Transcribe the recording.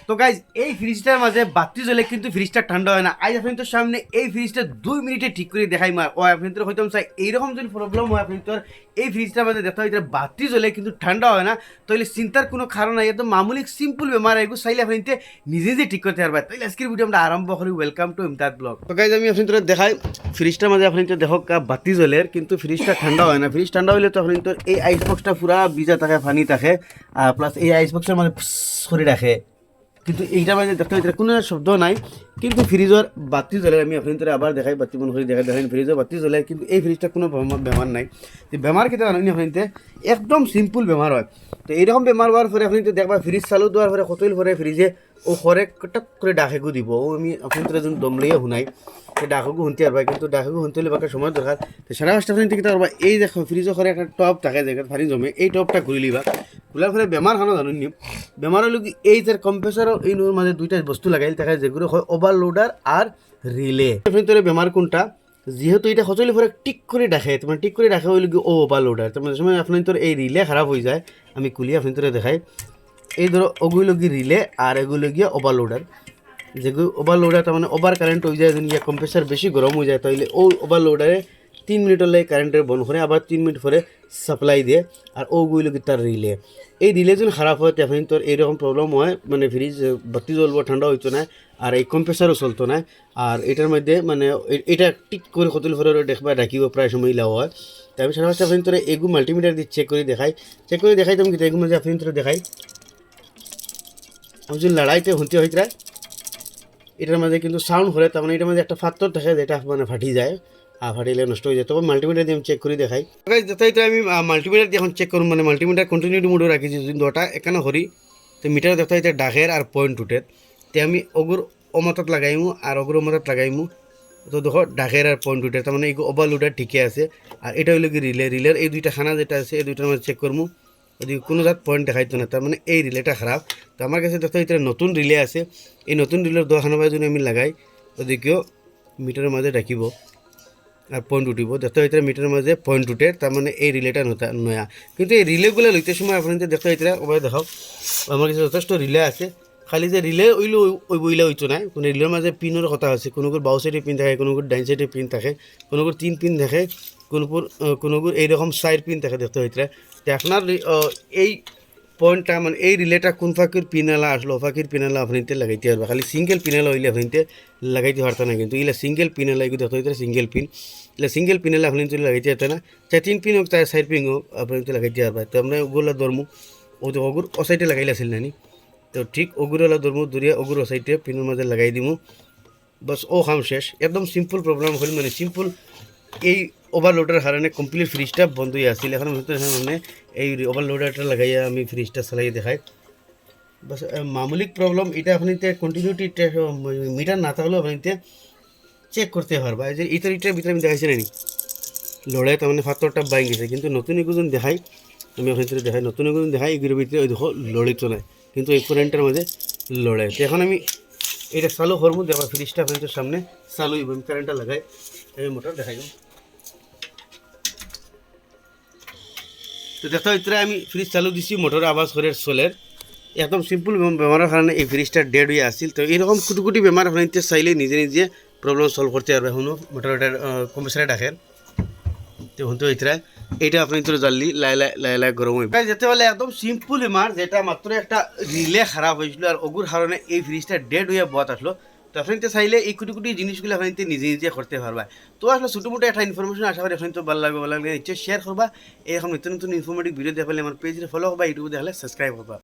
তো গাইজ এই ফ্রিজটার মাঝে বাতি জ্বলে কিন্তু ফ্রিজটা ঠান্ডা হয় না। আজ আপনাদের সামনে এই ফ্রিজটা 2 মিনিটে ঠিক করে দেখাই মার ও আপনাদের হয়তো চাই এইরকম যদি প্রবলেম হয় আপনাদের এই ফ্রিজটার মাঝে দেখতে হয় বাতি জ্বলে কিন্তু ঠান্ডা হয় না, তাহলে চিন্তার কোনো কারণ নাই। একদম মামুলি সিম্পল বেমার এগুলো চাইলে আপনি নিজে নিজে ঠিক করতে পারবেন। তাহলে আজকের ভিডিও আমরা আরম্ভ করি। Welcome to Imdad blog. তো গাইজ আমি আপনাদের দেখাই ফ্রিজটার মাঝে আপনি দেখো বাতি জ্বলে কিন্তু ফ্রিজটা ঠান্ডা হয় না। ফ্রিজ ঠান্ডা হলে তো আপনাদের এই আইস বক্সটা পুরা ভিজা থাকে, পানি থাকে, আর প্লাস এই আইস বক্সের মাঝে করে রাখে, কিন্তু এইটার মাঝে দেখতে হয় কোনো শব্দ নাই। কিন্তু ফ্রিজের বাতি জ্বলে, আমি আপনাদের আবার দেখাই, বাতি মন করে দেখেন ফ্রিজের বাতি জ্বলে, কিন্তু এই ফ্রিজটা কোনো বেমার নাই। তো বেমার কেটে জানি আপনাদের একদম সিম্পল বেমার হয়। তো এইরকম বেমার হওয়ার পরে আপনি দেখবা ফ্রিজ চালু দেওয়ার পরে কতল পরে ফ্রিজে ও খরে কটাক করে ডাকেগু দিব। ও আমি আপনাদের যখন দমলিয়ে শুনাই ডাকগু শুনতে পারবা, কিন্তু ডাকগু শুনতে হলে বাকি সময় দরকার। তো সারা পাঁচটা আপনি দেখতে পারবা এই দেখো ফ্রিজের ঘরে একটা টপ থাকে যেখানে পানি জমে, এই টপটা ঘুরি লিবা। খোলার ফলে বেমার খানো জানুন নি। বেমার হলো কি এই যে কম্প্রেসার এই নোর মাঝে দুইটা বস্তু লাগাইল থাকে যেগুলো হয় ওভারলোডার আর রিলে। আপনাদের বেমার কোনটা, যেহেতু এটা সচলি ফলে টিক করে ডাকে, তোমার টিক করে ডাকে হইল কি ও ওভারলোডার। তোমার সময় আপনাদের এই রিলে খারাপ হয়ে যায়। আমি খুলি আপনাদের দেখাই, এই ধরো ওগুলো গিয়ে রিলে আর এগুলো গিয়ে ওভারলোডার। যেগুলো ওভারলোডার তার মানে ওভার কারেন্ট হয়ে যায়, যখন কম্প্রেসার বেশি গরম হয়ে যায় তাহলে ও ওভারলোডারে 3 মিনিট হলে কারেন্টের বন্ধ করে আবার 3 মিনিট পরে সাপ্লাই দিয়ে। আর ওগুলো কি তার রিলে, এই রিলে যখন খারাপ হয় তখন তোর এইরকম প্রবলেম হয়, মানে ফ্রিজ বাতি জ্বলবো ঠান্ডা হইতো না, আর এই কম্প্রেসারও চলতো না। আর এটার মধ্যে মানে এটা টিক করে কতল ফেরে দেখবা ডাকিব প্রায় সময় লাভ হয়। তাই আমি সারা পাঁচটা আপনি তোর এগু মাল্টিমিটার দিয়ে চেক করে দেখাই তুমি কিন্তু এগুলো মধ্যে আপনি তোর দেখাই যদি লড়াইতে হতে হইতরা এটার মধ্যে কিন্তু সাউন্ড করে, তার মানে এটার মধ্যে একটা ফাত্তর থাকে যেটা মানে ফাটি যায়, আর ফাটিলে নষ্ট হয়ে যায়। তবে মাল্টিমিটার দিয়ে আমি চেক করে দেখাই। তো আমি মাল্টিমিটার দিয়ে এখন চেক করুন, মানে মাল্টিমিটার কন্টিনিউটি মোডে রাখিছি। যদি দুটা এখানে হরি তো মিটার দেখতে হয় ডাকের আর পয়েন্ট টুটের। তো আমি অগুর অমতত লাগাইমু আর অগুর অমতত লাগাইমু। তো দেখো ডাকের আর পয়েন্ট টুটের, তার মানে এই ওভারলোডার ঠিকই আছে। আর এটা হইলো কি রিলের এই দুইটা খানা যেটা আছে এই দুইটার মধ্যে চেক করবো। যদি কোনো জাত পয়েন্ট দেখাইতো না, তার মানে এই রিলেটা খারাপ। তো আমার কাছে দেখতে এটা নতুন রিলে আছে, এই নতুন রিলের দোকান বাই যদি আমি লাগাই ওদিকেও মিটারের মাঝে ডাকিব আর পয়েন্ট উঠিব। দেখতে হইতে মিটারের মাঝে পয়েন্ট উঠে, তার মানে এই রিলেটা নয়া। কিন্তু এই রিলেগুলো লইতে সময় আপনাদের দেখতে হইতে ওভাবে দেখাও আমার কাছে যথেষ্ট রিলে আছে। খালি যে রিলে ওইলো ওই বইলে হইতো না, কোনো রিলের মাঝে পিনের কথা আছে। কোনো বাউ সাইডে পিন থাকে, কোনো ডাইন সাইডে পিন থাকে, কোনো 3 পিন থাকে, কোনো এইরকম 4 পিন থাকে দেখতে হইতে। তো আপনার এই পয়েন্টটা মানে এই রিলেটা কোন ফাঁকির পিনালা আসলো ফাঁকির পিনালা আপনিতে লাগাইতে পারবে। খালি সিঙ্গেল পিনালা হইলে আপনিতে লাগাইতে পারতো না, কিন্তু এগুলো সিঙ্গেল পিনালা এগুলো দেখতে হইতে সিঙ্গেল পিন, এগুলো সিঙ্গেল পিনালা আপনি লাগাইতে পারতো না। চাই 3 পিন হোক চাই 4 পিন হোক আপনি লাগাইতে পারবে। তো আমরা ওগুলো ধর্ম ও তো অগুর ও সাইডে লাগাইলে আসিল নানি, তো ঠিক অগুরওয়ালা ধর্ম দূরিয়া অগুর ও সাইডে পিনের মাঝে লাগাই দিমু, বাস ও কাম শেষ। একদম সিম্পল প্রবলেম হল, মানে সিম্পল। এই ওভারলোডের কারণে কমপ্লিট ফ্রিজটা বন্ধ হয়ে আসছিল। এখন মানে এই ওভারলোডারটা লাগাইয়া আমি ফ্রিজটা চালাই দেখাই। বাস মামুলি প্রবলেম এটা আপনি কন্টিনিউটি মিটার না থাকলেও আপনি চেক করতে পারবা। যে ইটার ভিতরে আমি দেখাইছি নানি লড়াই, তার মানে ফাত্তরটা বাই গেছে। কিন্তু নতুন এগুজন দেখাই, আমি আপনাদের দেখাই নতুন এগুজন দেখাই এগুলোর ভিতরে ওই দেখো লড়িত নাই, কিন্তু এই কারেন্টের মাঝে লড়াই। তো এখন আমি এটা চালু করবো, দেওয়া ফ্রিজটা আপনাদের সামনে চালু হইব। আমি কারেন্টটা লাগাই এই মোটর দেখাই। তো দেখতে হইতে আমি ফ্রিজ চালু দিছি, মোটর আওয়াজ করে চলের। একদম সিম্পল বেমারের কারণে এই ফ্রিজটা ডেড হয়ে আসছিল। তো এরকম কুটি বেমার আপনাদের চাইলে নিজে নিজে প্রবলেম সলভ করতে পারবে। শুনো মোটরটার কম্প্রেসারে ডাকেন তো শুনতে হইতে এইটা আপনি তো জানলি লাই গরম হইবে যেতে বলে একদম সিম্পল বেমার, যেটা মাত্র একটা রিলে খারাপ হয়েছিল আর ওগুর কারণে এই ফ্রিজটা ডেড হয়ে বত আসলো। তো আপনি চাইলে এই কুটি জিনিসগুলো আপনি নিজে নিজে করতে পারবা। তো আসলে ছোটো মোটো একটা ইনফরমেশন আশা করি আপনি তো ভালো লাগবে নিশ্চয় শেয়ার করবা। এরকম নতুন নতুন ইনফরমেটিভ ভিডিও দেখলে আমার পেজে ফলো করবা, ইউটিউবে দেখলে সাবস্ক্রাইব করবা।